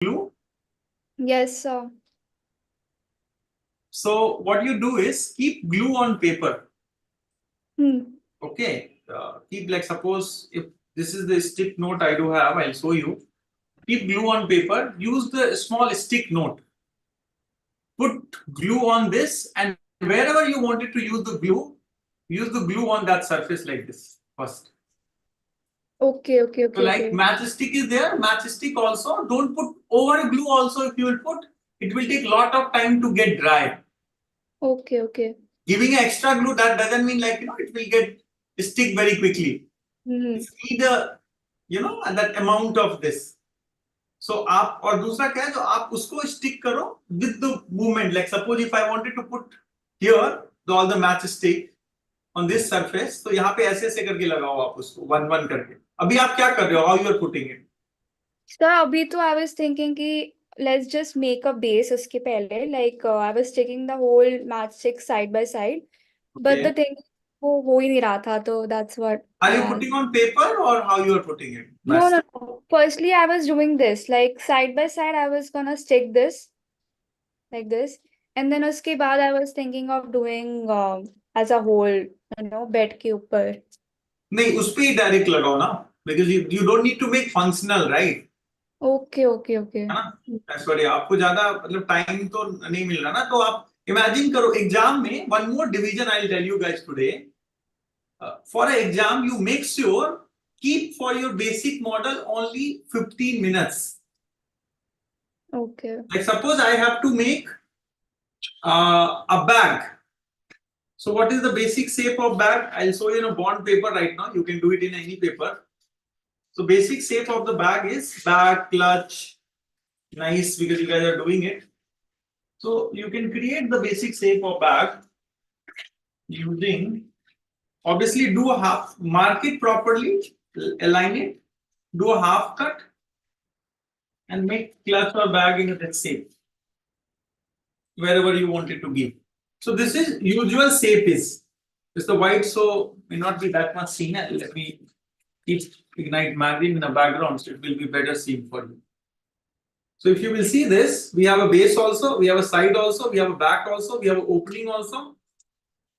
glue? Yes, sir. So what you do is keep glue on paper. Okay. Keep, like, suppose if this is the stick note I do have, I'll show you. Keep glue on paper. Use the small stick note. Put glue on this, and wherever you wanted to use the glue on that surface like this first. Okay, okay, So okay, like okay. matchstick is there, matchstick also. Don't put over glue also. If you will put, it will take lot of time to get dry. Okay, okay. Giving extra glue, that doesn't mean, like, it will get stick very quickly. It's need a, that amount of this. So आप, और दूसरा क्या है, जो आप उसको stick करो with the movement. Like suppose if I wanted to put here all the matchstick on this surface, तो यहाँ पे ऐसे ऐसे करके लगाओ आप उसको one one करके. अभी आप क्या कर रहे हो? How you are putting it? Sir, अभी तो I was thinking कि let's just make a base उसके पहले. Like I was taking the whole matchstick side by side, but the Okay. thing वो हो ही नहीं रहा था, तो that's what Are I you am. putting on paper or how you are putting it? No, no, no. Firstly, I was doing this like side by side. I was gonna stick this like this, and then उसके बाद I was thinking of doing as a whole, bed के ऊपर. नहीं, उस पे ही direct लगाओ ना, because you don't need to make functional, right? Okay, okay, okay. है ना? सॉरी, आपको ज्यादा मतलब टाइम तो नहीं मिल रहा ना, तो आप इमेजिन करो एग्जाम में. One more division I will tell you guys today. For exam you make sure keep for your basic model only 15 minutes. Okay. Like suppose I have to make a bag. So what is the basic shape of bag? I'll show you in a bond paper right now. You can do it in any paper. So basic shape of the bag is bag, clutch. Nice, because you guys are doing it. So you can create the basic shape of bag using, obviously, do a half, mark it properly, align it, do a half cut, and make clutch or bag in that shape wherever you want it to give. So this is usual shape is. It's the white, so may not be that much seen. Let me keep ignite magazine in the background, so it will be better seen for you. So if you will see this, we have a base also, we have a side also, we have a back also, we have an opening also.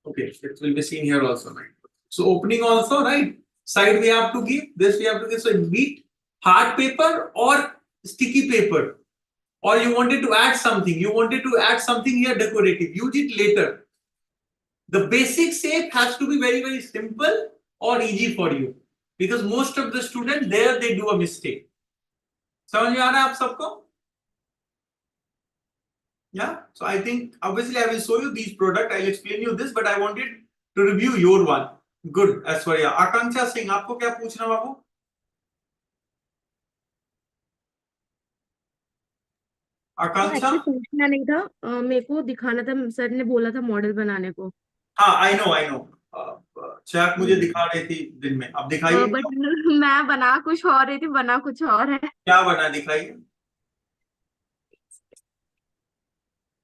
Okay, it will be seen here also, right? So opening also, right? Side we have to give, this we have to give. So be it hard paper or sticky paper, or you wanted to add something, here decorative, use it later. The basic shape has to be very, very simple or easy for you, because most of the students there they do a mistake. समझ में आ रहा है आप सबको? Yeah, so I think obviously I will show you these product. I'll explain you this, but I wanted to review your one. Good, Aishwarya. Akanksha Singh, आपको क्या पूछना बाबू? आकांक्षा? पूछना नहीं था, मेरे को दिखाना था, सर ने बोला था मॉडल बनाने को. हाँ, I know. चैक मुझे दिखा रही थी दिन में, अब दिखाइए. बट मैं बना कुछ और रही थी, बना कुछ और है. क्या बना, दिखाइए.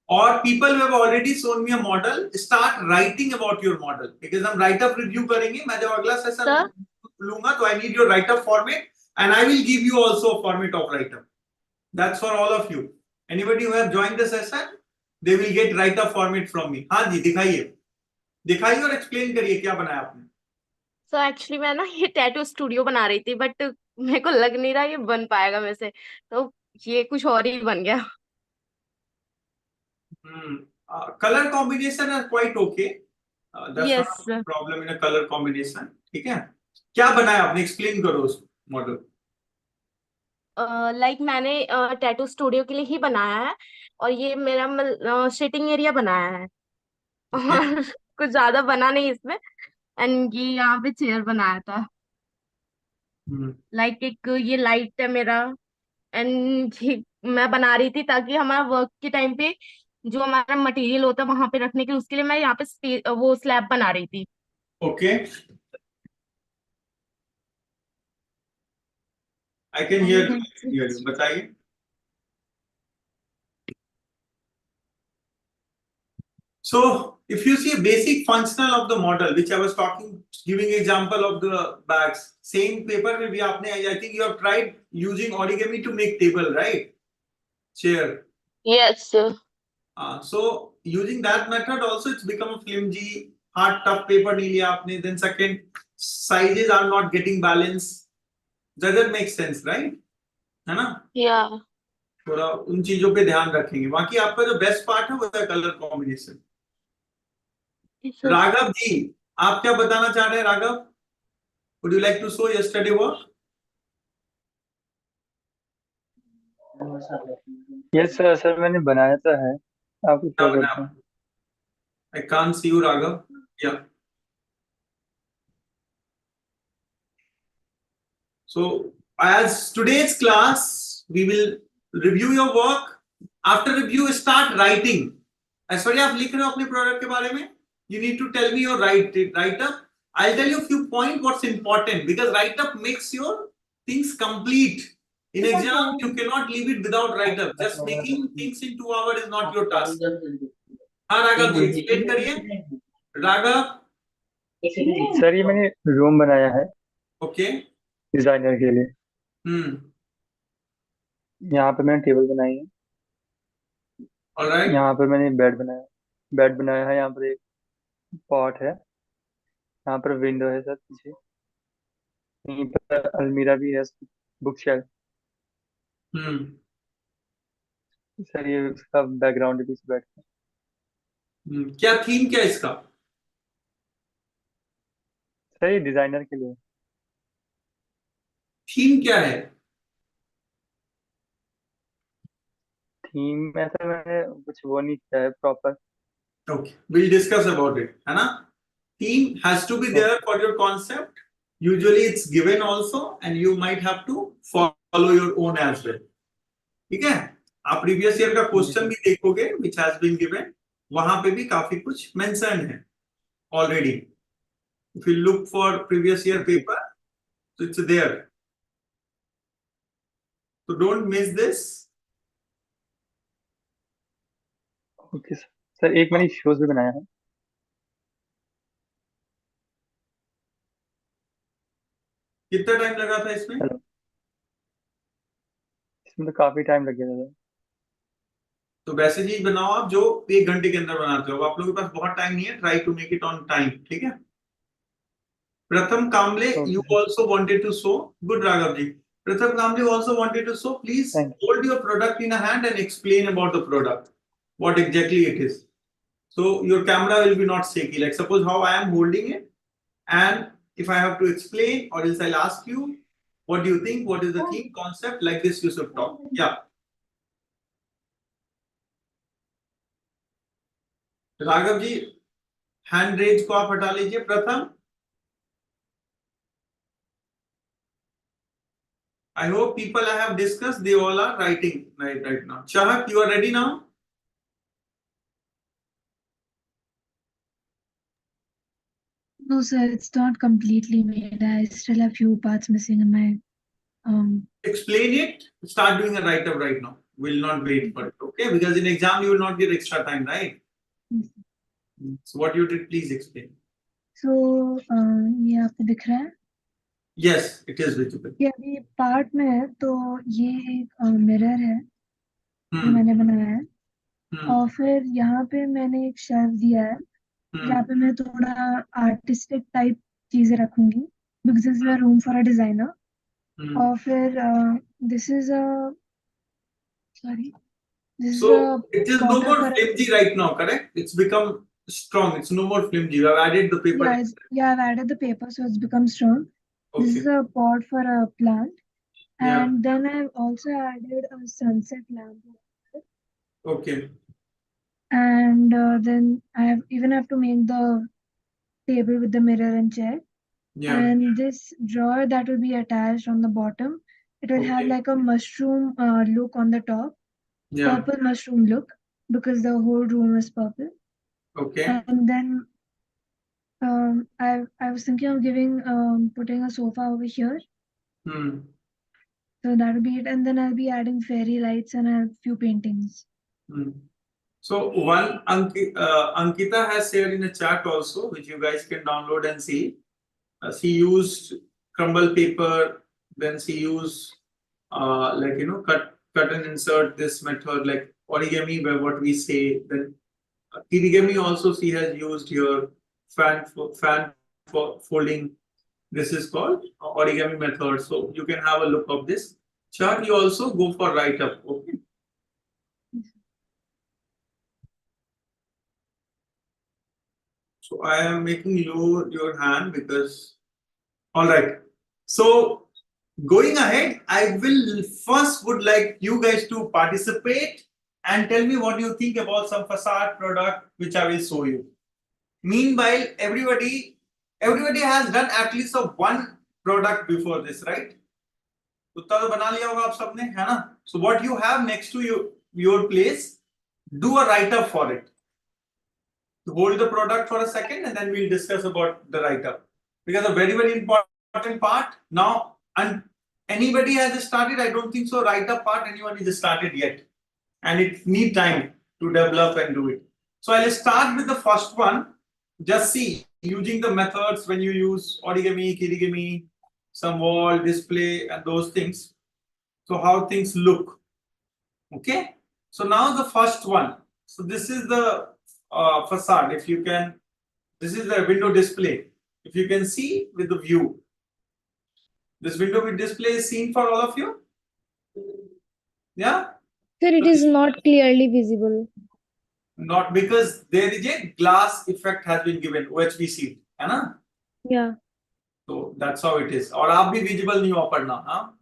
Or people who have already shown me a model, start writing about your model, because हम write up review करेंगे. मैं जब अगला सेशन लूंगा तो I need your write up format, and I will give you also a format of write up. That's for all of you. Anybody who have joined the session, they will get write up format from me. हाँ जी, दिखाइए और explain करिए क्या बनाया आपने. So actually मैं ना ये टैटू स्टूडियो बना रही थी, बट मेरे को लग नहीं रहा ये बन पाएगा मेरे से, तो ये कुछ और ही बन गया. Color combination are quite okay. That's Yes. not a problem in a color combination. ठीक है. क्या बनाया आपने, explain करो उस model. लाइक मैंने टैटू स्टूडियो के लिए ही बनाया है, और ये मेरा सिटिंग एरिया बनाया है. और कुछ ज्यादा बना नहीं इसमें. एंड ये यहाँ पे चेयर बनाया था. लाइक एक ये लाइट है मेरा. एंड मैं बना रही थी ताकि हमारा वर्क के टाइम पे जो हमारा मटेरियल होता है वहां पे रखने के लिए, उसके लिए मैं यहाँ पे वो स्लैब बना रही थी. Okay, I can hear you. बताइए. So if you see a basic functional of the model, which I was talking, giving example of the bags, same paper में भी आपने, I think you have tried using origami to make table, right? chair. Yes. So using that method also, it's become a flimsy, hard, tough paper नहीं लिया आपने. Then second, sizes are not getting balanced. Does that make sense, right? है ना? Yeah. थोड़ा उन चीजों पे ध्यान रखेंगे. बाकी आपका जो बेस्ट पार्ट है वो है colour combination. Yes, sir. Raghav ji, आप क्या बताना चाह रहे हैं Raghav? Would you like to show your study work? Yes sir sir मैंने बनाया तो है, आपको क्या शो करता बनाया? हूँ. I can't see you, Raghav. Yeah. So, as today's class, we will review your work. After review, start writing. Aishwarya, आप लिख रहे हो अपने प्रोडक्ट के बारे में? You need to tell me your write up. I'll tell you a few points what's important, because write up makes your things complete. In exam, you cannot leave it without write up. Just making things in 2 hours is not your task. हाँ Raghav ji, explain करिए. Raghav. Sir ये मैंने room बनाया है Okay. Designer के लिए. यहाँ पे मैंने टेबल बनाई है. All right. यहाँ पे मैंने बेड बनाया है. यहाँ पर एक पॉट है. यहाँ पर विंडो है सर पीछे. यहीं पर अलमीरा भी है, बुक शेल्फ. सर ये उसका बैकग्राउंड है पीछे बैठ के. क्या थीम क्या है इसका? सर ये डिजाइनर के लिए. थीम क्या है? थीम ऐसा मैंने कुछ वो नहीं किया है proper. Okay, we'll discuss about it. है ना? Theme has to be there for your concept. Usually it's given also, and you might have to follow your own as well. ठीक है? आप previous year का क्वेश्चन भी देखोगे, which has been given. वहां पे भी काफी कुछ mention है already. If you look for previous year paper, so it's there. So don't miss this. Okay sir. Sir एक मैंने शूज भी बनाया है. कितना टाइम लगा था इसमें? हेलो. इसमें तो काफी टाइम लग गया था. तो वैसे चीज बनाओ आप जो 1 घंटे के अंदर बनाते हो. अब आप लोगों के पास बहुत टाइम नहीं है. Try to make it on time. ठीक है? Pratham Kamble, you also wanted to show. Good, Raghavji. Pratham Kamble also wanted to show. Please hold your product in a hand and explain about the product. What exactly it is. So your camera will be not shaky. Like suppose how I am holding it, and if I have to explain, or else I'll ask you, what do you think? What is the theme concept? Like this, you should talk. Yeah. Raghavji, hand raise को आप हटा लीजिए. प्रथम. I hope people I have discussed, they all are writing right now. Shahak, you are ready now? No, sir, it's not completely made. I still have few parts missing in my Explain it. Start doing a write up right now. Will not wait for it, okay? Because in exam you will not get extra time, right? So what you did, please explain. So ये आपको दिख रहा है? Yes, it is visible. ये अभी part में है. तो ये एक मिरर है जो मैंने बनाया है. और फिर यहाँ पे मैंने एक शेल्फ दिया है जहाँ पे मैं थोड़ा आर्टिस्टिक टाइप चीजें रखूंगी, because this is a room for a designer. और फिर this is a So it is no potter more for flimsy right now, correct? It's become strong. It's no more flimsy. You have added the paper. yeah, I've added the paper, so it's become strong. Okay. This is a pot for a plant. Yeah. And then I've also added a sunset lamp. Okay. And then I even have to make the table with the mirror and chair. Yeah. And this drawer that will be attached on the bottom, it will have like a mushroom look on the top. Yeah. Purple mushroom look, because the whole room is purple. Okay. And then I was thinking of putting a sofa over here. So that'll be it. And then I'll be adding fairy lights and I have few paintings. So one Ankita has shared in the chat also, which you guys can download and see. She used crumble paper, then she used cut cut and insert this method like origami, where what we say. Then kirigami also she has used here, fan for folding. This is called origami method. So you can have a look of this. Chart, you also go for write up. Okay. So I am making your hand because, all right. So going ahead, I will first would like you guys to participate and tell me what you think about some facade product which I will show you. Meanwhile, everybody has done at least one product before this, right? उतना तो बना लिया होगा आप सबने, है ना? So what you have next to your place, do a write up for it. Hold the product for a second and then we'll discuss about the write up, because a very important part now. And anybody has started? I don't think so. Write up part anyone is started yet, and it need time to develop and do it. So I'll start with the first one. Just see using the methods when you use origami, kirigami, some wall display and those things. So how things look. Okay. So now the first one. So this is the facade. If you can, this is the window display. If you can see with the view, this window with display is seen for all of you. Yeah. Sir, it is not clearly visible. Not because there is a glass effect has been given, OHVC, है ना? Yeah. So that's how it is. और आप भी visible नहीं हो पढ़ना, हाँ?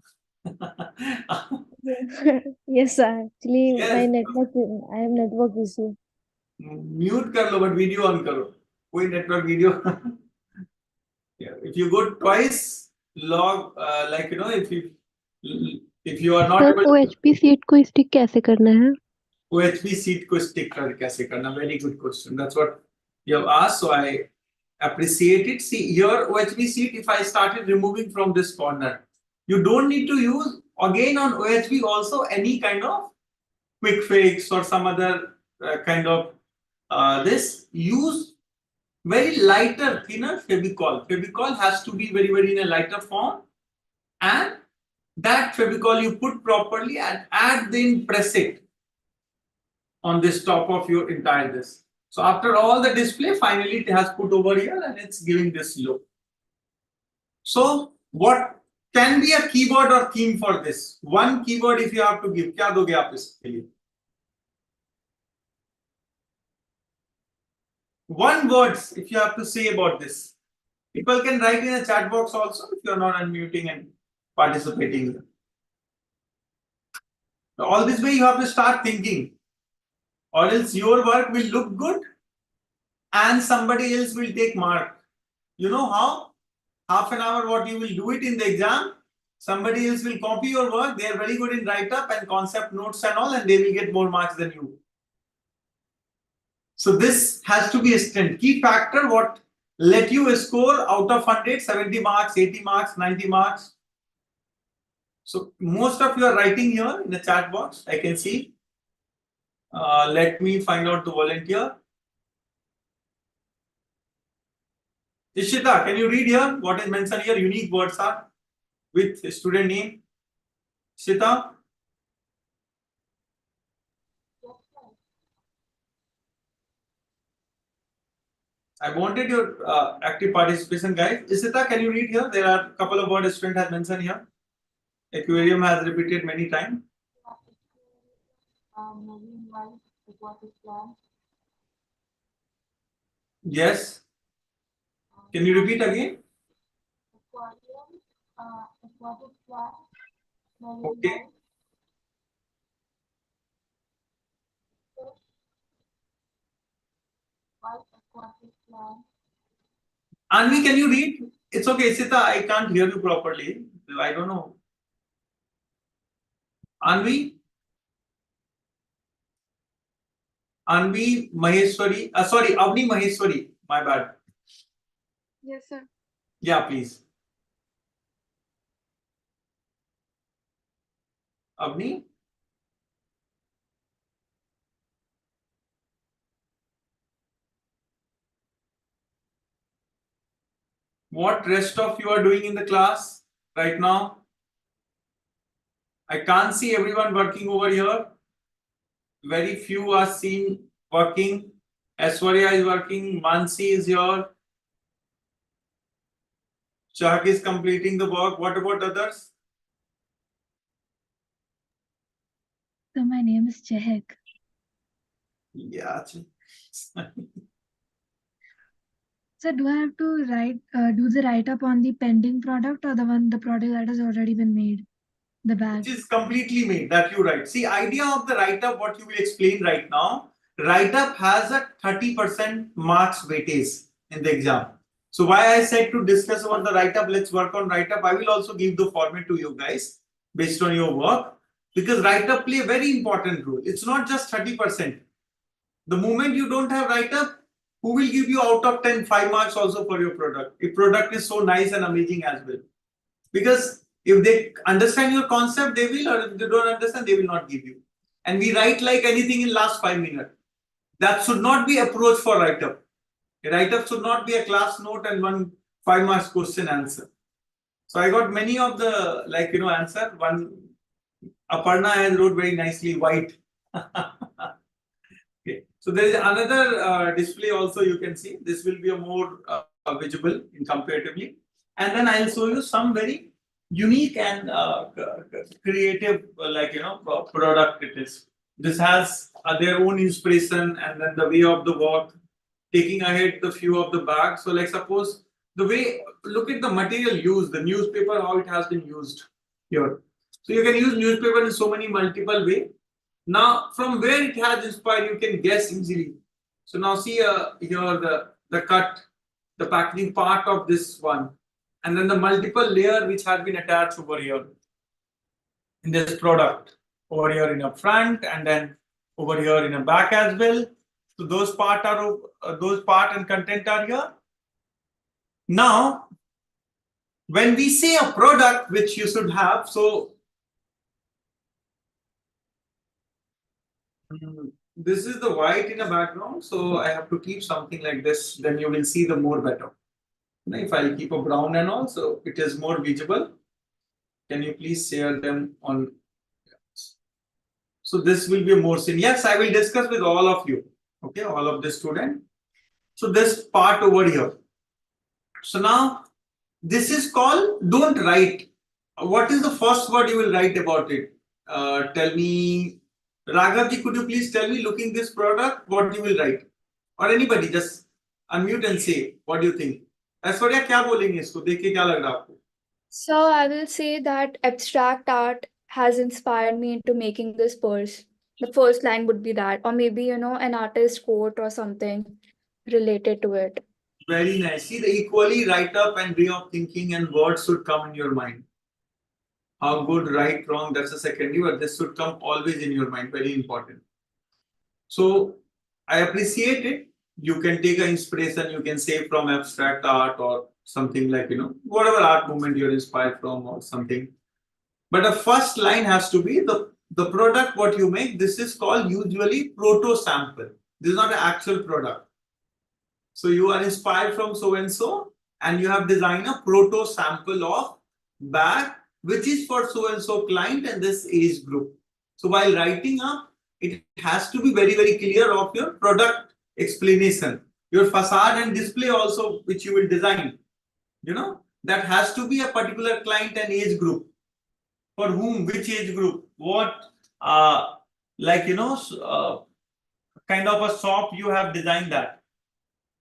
Yes, sir. Actually, Yes. my network, I have network issue. Mute कर लो, but video on करो. कोई network video. Yeah. If you go twice, log like you know, if you are not sir able to OHP seat को stick कैसे करना है? OHP seat को stick कर कैसे करना? Very good question. That's what you have asked. So I appreciate it. See here, OHP seat. If I started removing from this corner, you don't need to use again on OHP also any kind of quick fix or some other kind of this. Use very lighter, thinner Fevicol. Fevicol has to be very in a lighter form, and that Fevicol you put properly and then press it on this top of your entire this. So after all the display, finally it has put over here and it's giving this look. So what can be a keyword or theme for this? One keyword if you have to give, क्या दोगे आप इसके लिए? One words if you have to say about this. People can write in a chat box also if you are not unmuting and participating. All this way you have to start thinking, or else your work will look good and somebody else will take mark. You know how? Half an hour what you will do it in the exam, somebody else will copy your work. They are very good in write up and concept notes and all, and they will get more marks than you. So this has to be a strength. Key factor what let you score out of 100, 70 marks, 80 marks, 90 marks. So most of you are writing here in the chat box, I can see. Let me find out the volunteer. Ishita, can you read here what is mentioned here? Unique words are with student name. Ishita. I wanted your active participation, guys. Ishita, can you read here? There are a couple of words student has mentioned here. Aquarium has repeated many times. Yes. Can you repeat again? Okay. Anvi, can you read? It's okay, Sita. I can't hear you properly. I don't know. Anvi? Anvi Maheshwari. Sorry, Avni Maheshwari. My bad. Yes, sir. Yeah, please. Avni? What rest of you are doing in the class right now? I can't see everyone working over here. Very few are seen working. Aishwarya is working. Mansi is here. Chak is completing the work. What about others? So my name is Chehek. Yeah. So do I have to do the write-up on the pending product or the product that has already been made? The bag. Which is completely made, that you write. See, idea of the write-up, what you will explain right now, write-up has a 30% marks weightage in the exam. So why I said to discuss about the write-up, let's work on write-up. I will also give the format to you guys based on your work, because write-up play a very important role. It's not just 30%. The moment you don't have write-up, who will give you out of 10, 5 marks also for your product? If product is so nice and amazing as well. Because if they understand your concept, they will, or if they don't understand, they will not give you. And we write like anything in last 5 minutes. That should not be approach for write-up. A write-up should not be a class note and one 5 marks question answer. So I got many of the answer. One Aparna has wrote very nicely white. Okay. So there is another display also you can see. This will be a more visible in comparatively. And then I'll show you some very unique and creative product it is. This has their own inspiration and then the way of the work, taking ahead the few of the bags. So like suppose the way, look at the material used, the newspaper, how it has been used here. So you can use newspaper in so many multiple ways. Now from where it has inspired, you can guess easily. So now see here the cut, the packaging part of this one, and then the multiple layer which has been attached over here in this product, over here in a front and then over here in a back as well. So those part and content are here. Now when we say a product which you should have, so this is the white in a background, so I have to keep something like this, then you will see the more better. If I keep a brown and all, so it is more visible. Can you please share them on? So this will be a more scene. Yes, I will discuss with all of you. Okay, all of the student. So this part over here. So now this is called don't write. What is the first word you will write about it? Tell me, Raghavji, could you please tell me, looking this product, what you will write? Or anybody, just unmute and say, what do you think? Aishwarya क्या बोलेंगे इसको देख के क्या लग रहा है आपको? So I will say that abstract art has inspired me into making this purse. The first line would be that, or maybe, an artist quote or something related to it. Very nice. See, the equally write up and way of thinking and words should come in your mind. How good, right, wrong, that's a secondary, but this should come always in your mind. Very important. So I appreciate it. You can take an inspiration, you can say from abstract art or something like, whatever art movement you're inspired from or something. But the first line has to be the product what you make. This is called usually proto sample. This is not an actual product. So you are inspired from so and so, and you have designed a proto sample of bag which is for so and so client and this age group. So while writing up, it has to be very, very clear of your product explanation. Your facade and display also which you will design, that has to be a particular client and age group. For whom, which age group, what kind of a shop you have designed that.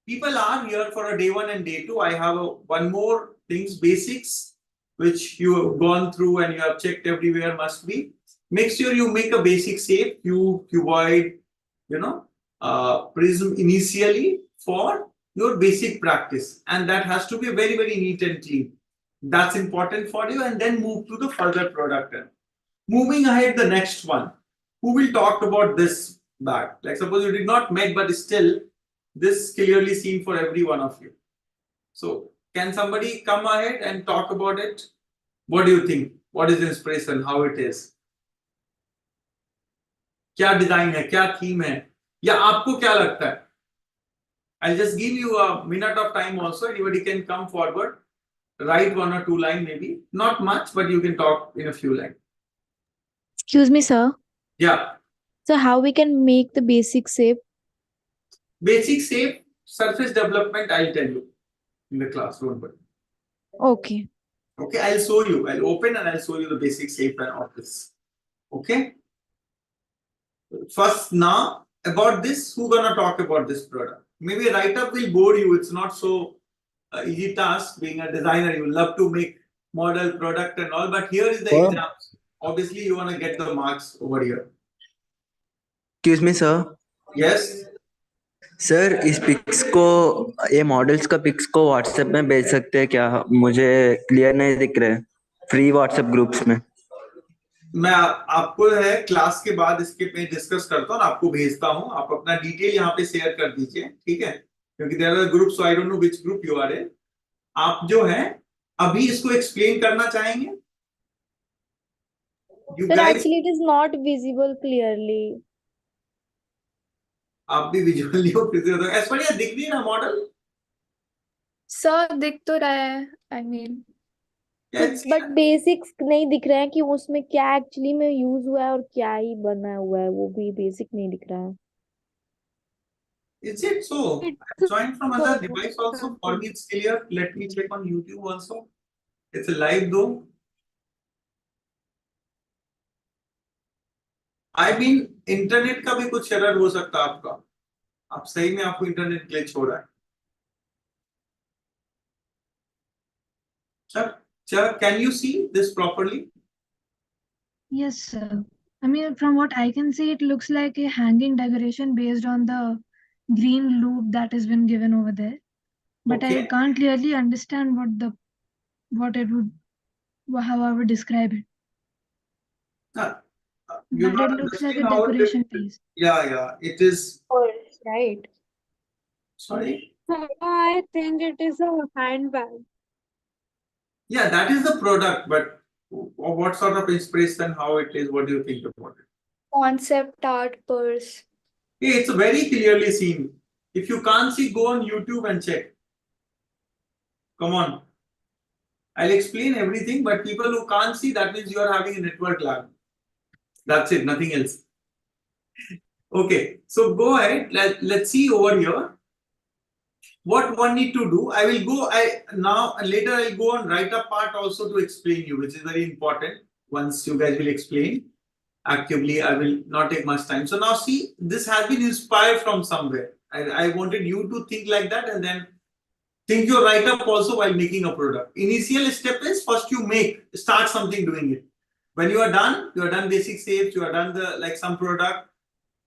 People are here for a day 1 and day 2. I have one more things, basics, which you have gone through and you have checked everywhere must be. Make sure you make a basic shape, cuboid, prism initially for your basic practice. And that has to be very, very neat and clean. That's important for you, and then move to the further product. Moving ahead, the next one. Who will talk about this bag? Like suppose you did not make, but still this clearly seen for every one of you. So can somebody come ahead and talk about it? What do you think? What is the inspiration? How it is? क्या design है, क्या theme है, या आपको क्या लगता है? I'll just give you a minute of time also. Anybody can come forward, write 1 or 2 lines maybe, not much, but you can talk in a few lines. Excuse me, sir. Yeah, So how we can make the basic shape? basic shape, surface development, I'll tell you in the class, don't worry. Okay. Okay, I'll show you. I'll open and I'll show you the basic shape and all this. Okay. First, now about this, who gonna talk about this product? Maybe write up will bore you. It's not so easy task. Being a designer, you love to make model, product, and all. But here is the Sir? exams. Obviously, you wanna get the marks over here. Excuse me sir Yes. Sir इस pics को ये models का pics को WhatsApp में भेज सकते हैं क्या? मुझे क्लियर नहीं दिख रहे फ्री व्हाट्सएप ग्रुप्स में। मैं आपको है क्लास के बाद इसके पे डिस्कस करता हूँ, आपको भेजता हूँ। आप अपना डिटेल यहाँ पे शेयर कर दीजिए, ठीक है? क्योंकि there are groups, so I don't know which group you are in. आप जो है अभी इसको एक्सप्लेन करना चाहेंगे? You Sir, guys, actually it is not visible clearly. आप भी विजुअली हो फिर से ऐश्वर्या दिख रही है ना मॉडल? सर दिख तो रहा है, आई मीन बट बेसिक्स नहीं दिख रहा है कि उसमें क्या एक्चुअली में यूज हुआ है और क्या ही बना हुआ है, वो भी बेसिक नहीं दिख रहा है। Is it so? I joined from other device also. For me it's clear. Let me check on YouTube also. It's a live though. I mean internet का भी कुछ एरर हो सकता है आपका। आप सही में आपको इंटरनेट ग्लिच हो रहा है। Sir, can you see this properly? Yes, sir. I mean, from what I can see, it looks like a hanging decoration based on the green loop that has been given over there. But I Okay. can't clearly understand what it would, how I would describe it. You But not it looks like a understand how it decoration is. piece. Yeah, it is. Right. Sorry. I think it is a handbag. Yeah, that is the product, but what sort of inspiration, how it is, what do you think about it? concept art purse. Yeah, it's very clearly seen. If you can't see, go on YouTube and check. Come on. I'll explain everything, but people who can't see, that means you are having a network lag. That's it, nothing else. Okay, so go ahead. Let's see over here. What one need to do, I will go, now later I'll go on write up part also to explain you, which is very important. Once you guys will explain actively, I will not take much time. So now see, this has been inspired from somewhere. I wanted you to think like that and then think your write up also while making a product. Initial step is first you start something doing it. When you are done basic shapes, you are done like some product.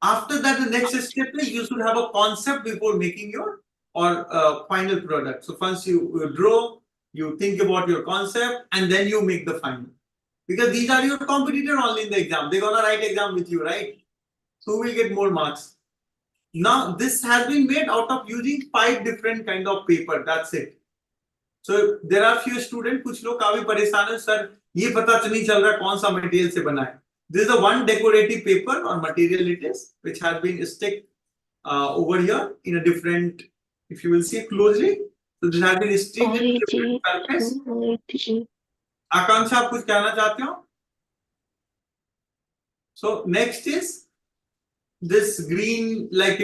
After that, the next step is you should have a concept before making your final product. So first you draw, you think about your concept, and then you make the final. Because these are your competitor only in the exam. They're gonna write exam with you, right? So who will get more marks? Now this has been made out of using 5 different kind of paper. That's it. So there are few students, कुछ लोग काफी परेशान है sir, ये पता नहीं चल रहा कौन सा मटेरियल से बना है. This is the one decorative paper or material it is, which has been stick over here in a different. If you will see closely, so this has been stick in different surface. आकांक्षा आप कुछ कहना चाहते हो? So next is this green, like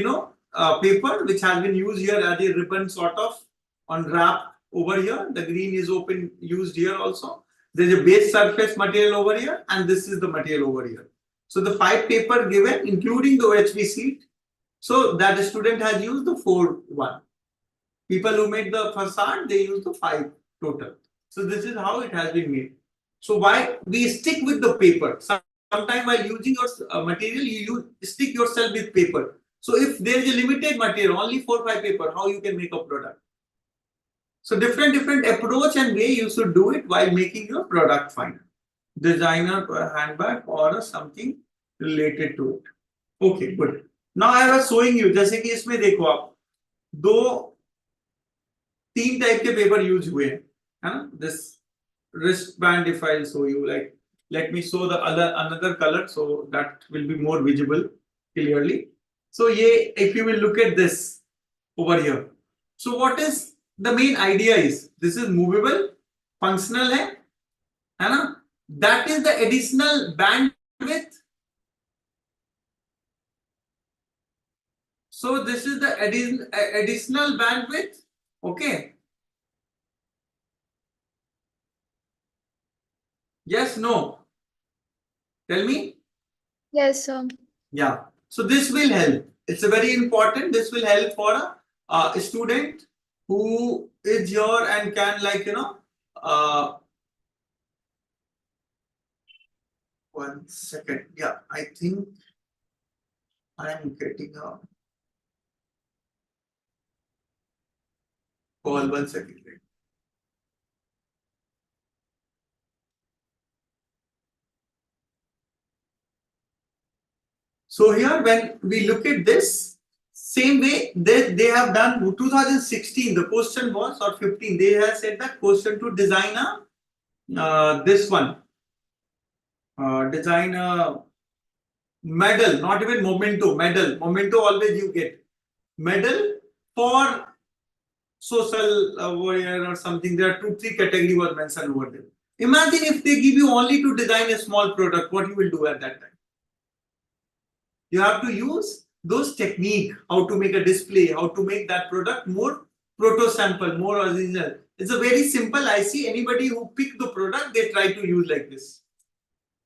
paper which has been used here as a ribbon sort of on wrap over here. The green is open used here also. There's a base surface material over here, and this is the material over here. So the 5 paper given, including the OHB sheet. So that the student has used the 4-1. People who made the facade, they use the 5 total. So this is how it has been made. So why we stick with the paper? Sometimes while using your material, you stick yourself with paper. So if there is a limited material, only 4-5 paper, how you can make a product? So different approach and way you should do it while making your product final. Designer handbag or something related to it. Okay, good. Now I was showing you, जैसे कि इसमें देखो आप 3 type के paper use हुए हैं, है ना? This wristband, if I'll show you, like let me show the another color so that will be more visible clearly. So ये, if you will look at this over here. So what is the main idea is, this is movable, functional है ना? That is the additional band bandwidth. So this is the additional bandwidth. Okay. Yes, no. Tell me. Yes, sir. Yeah. So this will help. It's a very important. This will help for a student who is here and can, like, one second. Yeah, I think I am getting a call. 1 second. So here, when we look at this, same way they have done 2016. The question was, or 15. They have said that question to design a this one. Design a medal, not even memento. Medal. Memento always you get medal for social warrior or something. There are 2-3 categories were mentioned over there. Imagine if they give you only to design a small product, what you will do at that time? You have to use those technique, how to make a display, how to make that product more proto sample, more original. It's a very simple. I see anybody who pick the product, they try to use like this.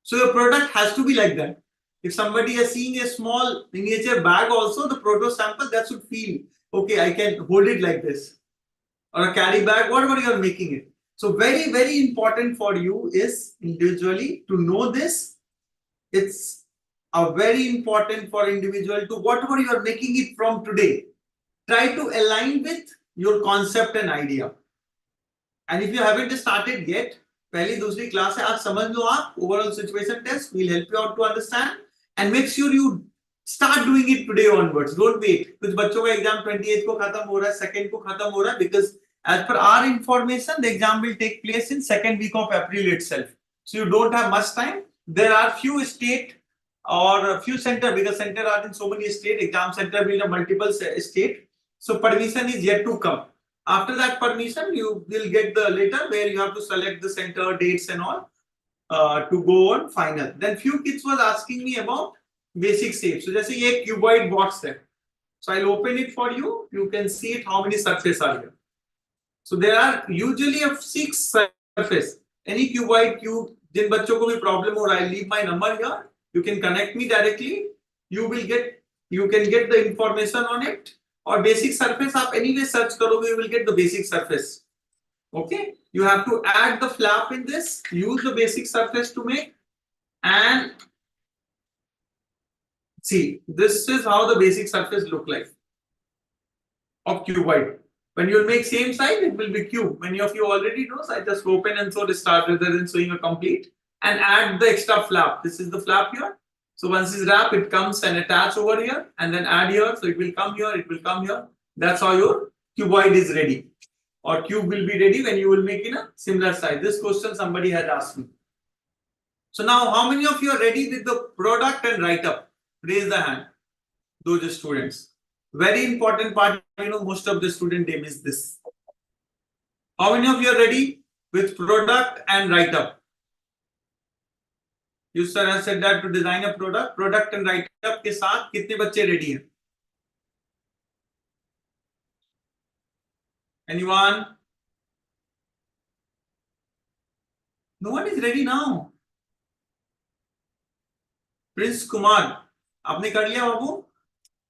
So your product has to be like that. If somebody is seeing a small miniature bag also, the proto sample, that should feel, okay, I can hold it like this. Or a carry bag, whatever you are making it. So very, very important for you is individually to know this. It's a very important for individual to whatever you are making it from today. Try to align with your concept and idea. And if you haven't started yet, पहली दूसरी class है, आज समझ लो आप overall situation test will help you out to understand and make sure you start doing it today onwards. Don't wait. कुछ बच्चों का exam 28 को खत्म हो रहा है, 2nd को खत्म हो रहा है, because as per our information, the exam will take place in 2nd week of April itself. So you don't have much time. There are few state or a few center, because center are in so many state. Exam center will have multiple state. So permission is yet to come. After that permission, you will get the letter where you have to select the center, dates and all to go on final. Then few kids was asking me about basic shape. So just a cuboid box there. So I'll open it for you. You can see it, how many surfaces are here. So there are usually 6 surfaces. Any cuboid cube, जिन बच्चों को भी problem हो रहा है, leave my number here. You can connect me directly. You can get the information on it. Or basic surface, आप anyway search करोगे, you will get the basic surface. Okay, you have to add the flap in this. Use the basic surface to make, and see, this is how the basic surface look like of cuboid. When you make same size, it will be cube. Many of you already know. So I just open and so to start rather than showing a complete, and add the extra flap. This is the flap here. So once it's wrapped, it comes and attach over here, and then add here. So it will come here, it will come here. That's how your cuboid is ready, or cube will be ready when you will make in a similar size. This question somebody had asked me. So now, how many of you are ready with the product and write up? Raise the hand. Those students. Very important part. Most of the students they miss this. How many of you are ready with product and write up? You sir has said that to design a product and write up के साथ कितने बच्चे ready हैं? Anyone? No one is ready now. Prince Kumar, आपने कर लिया बाबू?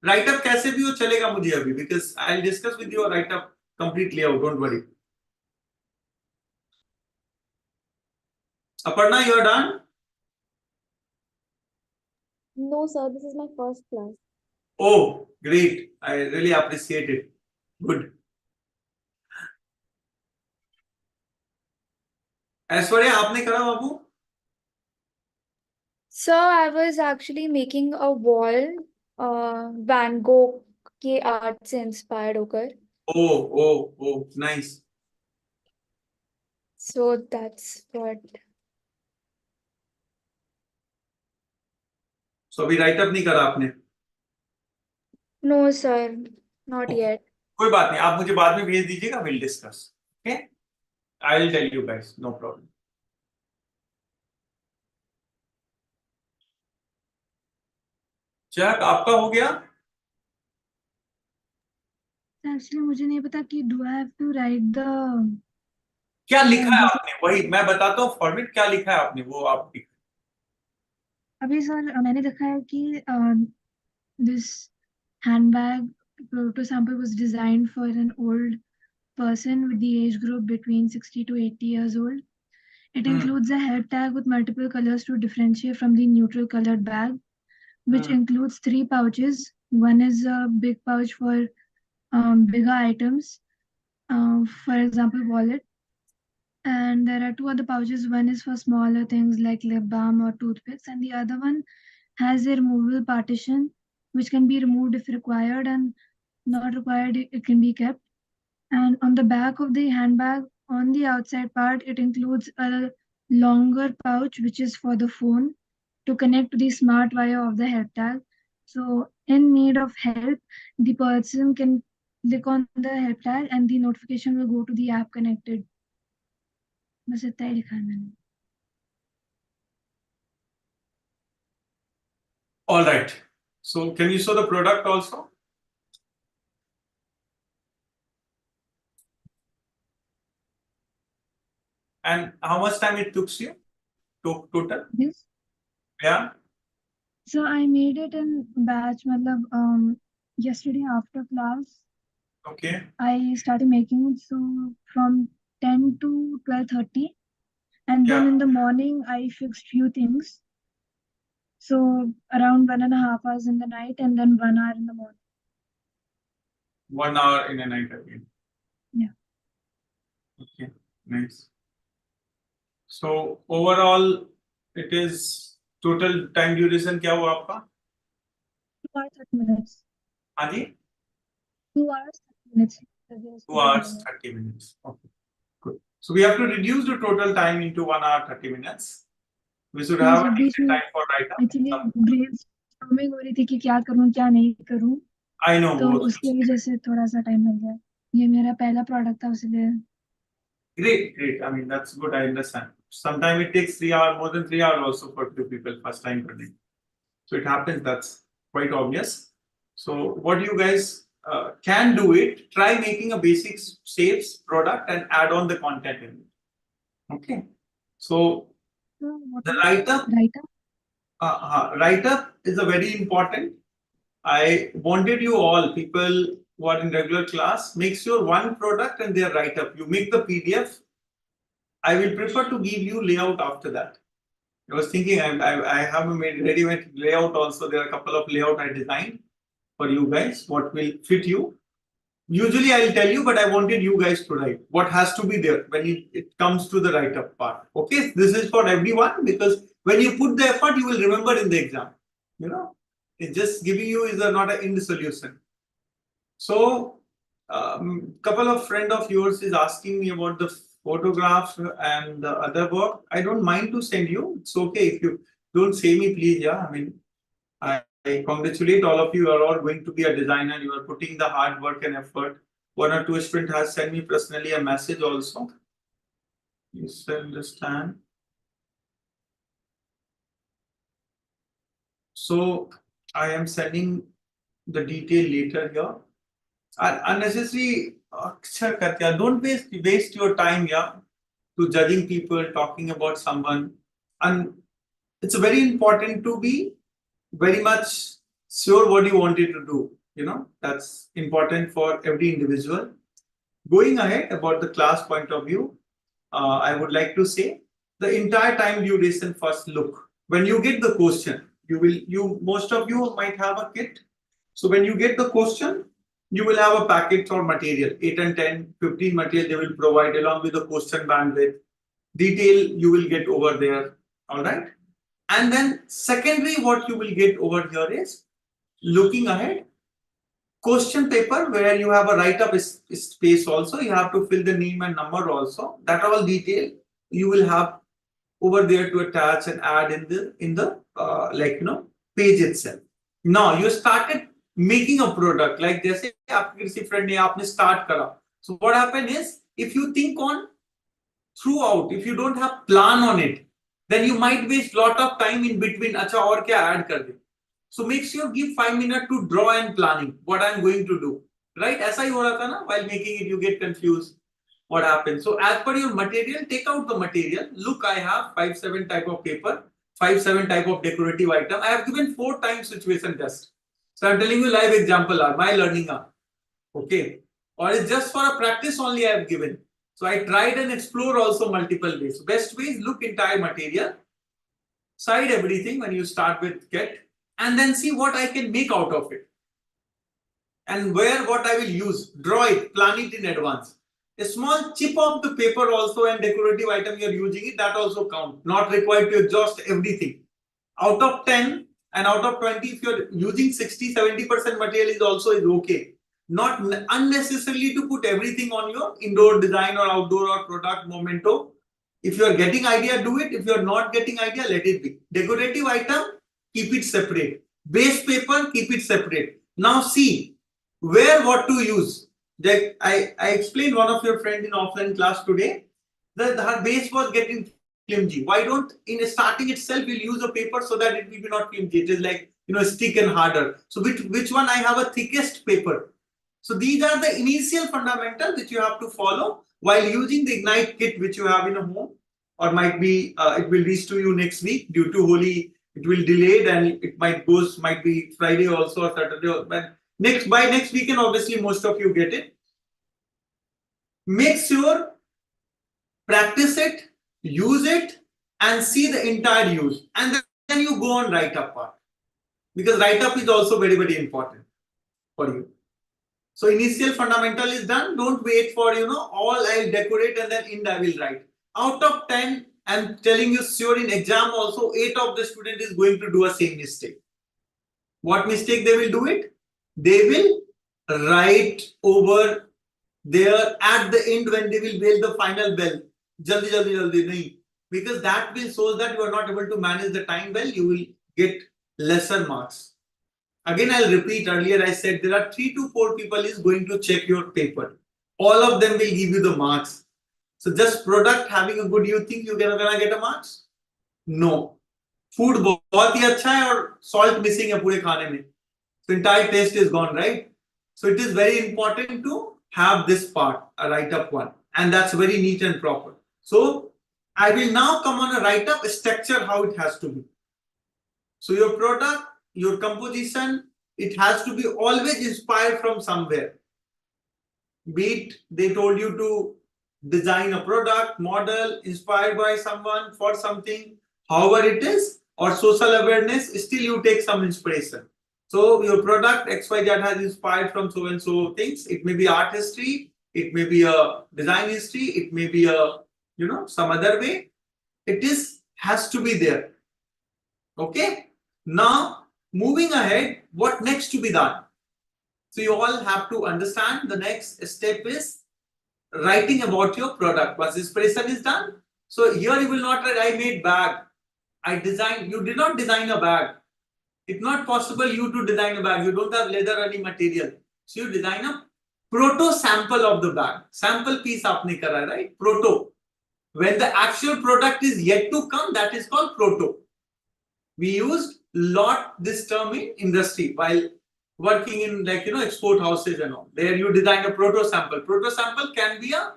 Write up कैसे भी हो चलेगा मुझे अभी, because I'll discuss with you a write up completely out. Don't worry. Aparna, you are done? No, sir, this is my first class. Oh, great. I really appreciate it. Good. Aishwarya, आपने करा बाबू? So I was actually making a wall, Van Gogh के art से inspired होकर. Oh, nice. So that's what. So अभी write up नहीं करा आपने? No, sir, not yet. कोई बात नहीं, आप मुझे बाद में भेज दीजिएगा, we'll discuss. Okay? I will tell you guys, no problem. चक आपका हो गया? एक्चुअली मुझे नहीं पता कि do I have to write the क्या लिखा है जैसे आपने? वही मैं बताता हूँ फॉर्मेट क्या लिखा है आपने, वो आप अभी सर मैंने देखा है कि this handbag proto sample was designed for an old person with the age group between 60 to 80 years old. It includes a head tag with multiple colors to differentiate from the neutral colored bag, which includes 3 pouches. One is a big pouch for bigger items, for example, wallet. And there are 2 other pouches. One is for smaller things like lip balm or toothpicks, and the other one has a removable partition, which can be removed if required, and not required, it can be kept. And on the back of the handbag, on the outside part, it includes a longer pouch, which is for the phone to connect to the smart wire of the head tag. So, in need of help, the person can click on the head tag and the notification will go to the app connected. बस इतना ही लिखा है मैंने. all right. So can you show the product also? And how much time it took you total? Yes. Yeah. So I made it in batch. Yesterday after class, Okay. I started making it. So from 10 to 12:30, and then Yeah. in the morning I fixed few things. So around 1.5 hours in the night, and then 1 hour in the morning. 1 hour in a night again. Yeah. Okay. Nice. So overall, it is total time duration क्या हुआ आपका? 2 hours 30 minutes. हाँ जी? 2 hours 30 minutes. 2 hours 30 minutes. Okay. Good. So we have to reduce the total time into 1 hour 30 minutes. We should have a beach decent में time for write-up. Actually brainstorming हो रही थी कि क्या करूं क्या नहीं करूं, I know. तो उसकी वजह से थोड़ा सा टाइम मिल गया. ये मेरा पहला प्रोडक्ट था इसलिए. Great, great. I mean, that's good. I understand. Sometimes it takes 3 hours, more than 3 hours also for two people first time learning. So it happens. That's quite obvious. So what you guys can do it. Try making a basic safe product and add on the content in it. Okay. So the write-up. Write-up is a very important. I wanted you all people who are in regular class, make sure one product and their write-up. You make the PDF. I will prefer to give you layout after that. I was thinking I have made ready-made layout also. There are a couple of layout I designed for you guys. What will fit you? Usually I'll tell you, but I wanted you guys to write what has to be there when it comes to the write-up part. Okay, this is for everyone because when you put the effort, you will remember in the exam. You know, it's just giving you is not an end solution. So, couple of friend of yours is asking me about the photograph and the other work. I don't mind to send you. It's okay if you don't say me, please. Yeah, I mean, I congratulate all of you. You are all going to be a designer. You are putting the hard work and effort. One or two students has sent me personally a message also. You understand. So I am sending the detail later here. Unnecessary don't waste your time to judging people, talking about someone. And it's very important to be very much sure what you wanted to do. You know, that's important for every individual. Going ahead about the class point of view, I would like to say the entire time duration first look. When you get the question, most of you might have a kit. So when you get the question, you will have a packet or material, 8 and 10, 15 material they will provide along with the question bandwidth. Detail you will get over there, all right? And then secondly, what you will get over here is looking ahead, question paper where you have a write-up space also, you have to fill the name and number also. That all detail you will have over there to attach and add in the page itself. Now you started making a product like जैसे आपके किसी friend ने आपने start करा. So what happened is if you think on throughout, if you don't have plan on it, then you might waste lot of time in between. अच्छा और क्या add कर दे. So make sure give 5 minutes to draw and planning what I'm going to do. Right? ऐसा ही हो रहा था ना, while making it you get confused. What happens? So as per your material, take out the material. Look, I have 5-7 type of paper, 5-7 type of decorative item. I have given 4 times situation test. So I'm telling you live example are my learning are. Okay. Or it's just for a practice only I have given. So I tried and explore also multiple ways. Best way is look entire material, side everything when you start with get, and then see what I can make out of it. And where what I will use, draw it, plan it in advance. A small chip of the paper also and decorative item you are using it, that also count. Not required to exhaust everything. Out of 10 and out of 20, if you are using 60-70% material is also is okay. Not unnecessarily to put everything on your indoor design or outdoor or product memento. If you are getting idea, do it. If you are not getting idea, let it be. Decorative item, keep it separate. Base paper, keep it separate. Now see where what to use. I explained one of your friend in offline class today that her base was getting flimsy. Why don't in starting itself we'll use a paper so that it will be not flimsy. It is like stick and harder. So which one I have a thickest paper. So these are the initial fundamentals which you have to follow while using the Ignite kit which you have in a home, or might be it will reach to you next week due to Holi. It will delayed and it might be Friday also or Saturday. But by next weekend, obviously most of you get it. Make sure practice it, use it, and see the entire use, and then you go on write up part, because write up is also very important for you. So initial fundamental is done. Don't wait for all I'll decorate and then end I will write. Out of 10, I'm telling you sure in exam also 8 of the student is going to do a same mistake. What mistake they will do it? They will write over there at the end when they will bell the final bell. Jaldi nahi. Because that will show that you are not able to manage the time well, you will get lesser marks. Again, I'll repeat, earlier I said there are 3 to 4 people is going to check your paper. All of them will give you the marks. So just product having a good, you think you're gonna get a marks? No. Food बहुत ही अच्छा है और salt missing है पूरे खाने में. So entire taste is gone, right? So it is very important to have this part, a write-up one, and that's very neat and proper. So I will now come on a write-up structure, how it has to be. So your product, your composition, it has to be always inspired from somewhere. Be it they told you to design a product, model, inspired by someone for something, however it is, or social awareness, still you take some inspiration. So your product XYZ has inspired from so and so things. It may be art history, it may be a design history, it may be a some other way. It has to be there. Okay. Now moving ahead, what next to be done? So you all have to understand the next step is writing about your product. Once inspiration is done, so here you will not write I made bag, I designed. You did not design a bag. It's not possible you to design a bag. You don't have leather or any material. So you design a proto sample of the bag. Sample piece aapne kara, right? Proto. When the actual product is yet to come, that is called proto. We used lot this term in industry while working in export houses and all. There you design a proto sample. Proto sample can be a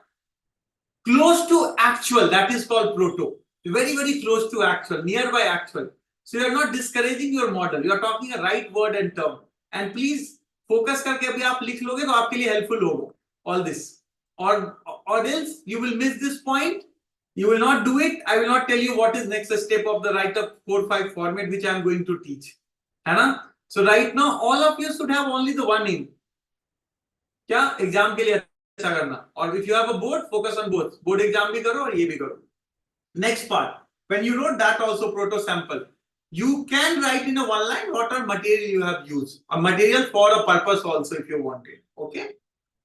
close to actual. That is called proto. Very close to actual, nearby actual. So you are not discouraging your model. You are talking a right word and term. And please focus करके अभी आप लिख लोगे तो आपके लिए helpful होगा all this. Or else you will miss this point. You will not do it. I will not tell you what is next step of the write-up 4-5 format which I am going to teach. है ना? So right now all of you should have only the one aim. क्या exam के लिए अच्छा करना. Or if you have a board, focus on both. Board exam भी करो और ये भी करो. Next part, when you wrote that also proto sample, you can write in a one line what are material you have used, a material for a purpose also if you want it, okay?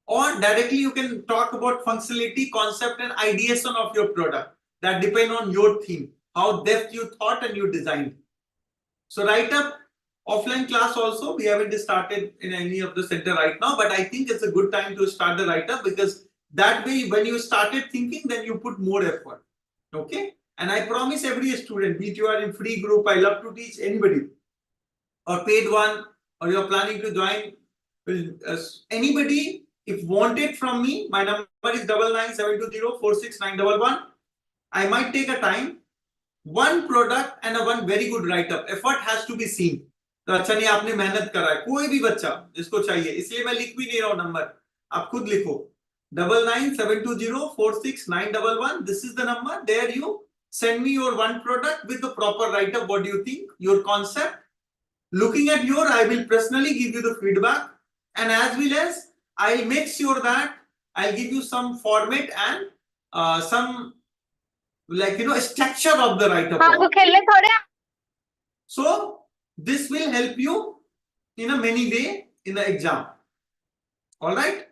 Or directly you can talk about functionality, concept and ideation of your product. That depend on your theme, how depth you thought and you designed. So write up offline class also, we haven't started in any of the center right now, but I think it's a good time to start the write up, because that way when you started thinking, then you put more effort. Okay, and I promise every student, be it you are in free group, I love to teach anybody. or paid one, or you're planning to join, anybody if wanted from me, my number is 9972046911. I might take a time, one product and a one very good write-up. Effort has to be seen. तो अच्छा नहीं आपने मेहनत करा है, कोई भी बच्चा जिसको चाहिए, इसलिए मैं लिख भी नहीं रहा हूं नंबर, आप खुद लिखो 9972046911. This is the number. There you send me your one product with the proper write-up. What do you think? Your concept. Looking at your, I will personally give you the feedback, and as well as I'll make sure that I'll give you some format and some structure of the write-up. So this will help you in a many way in the exam. All right.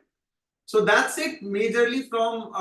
So that's it majorly from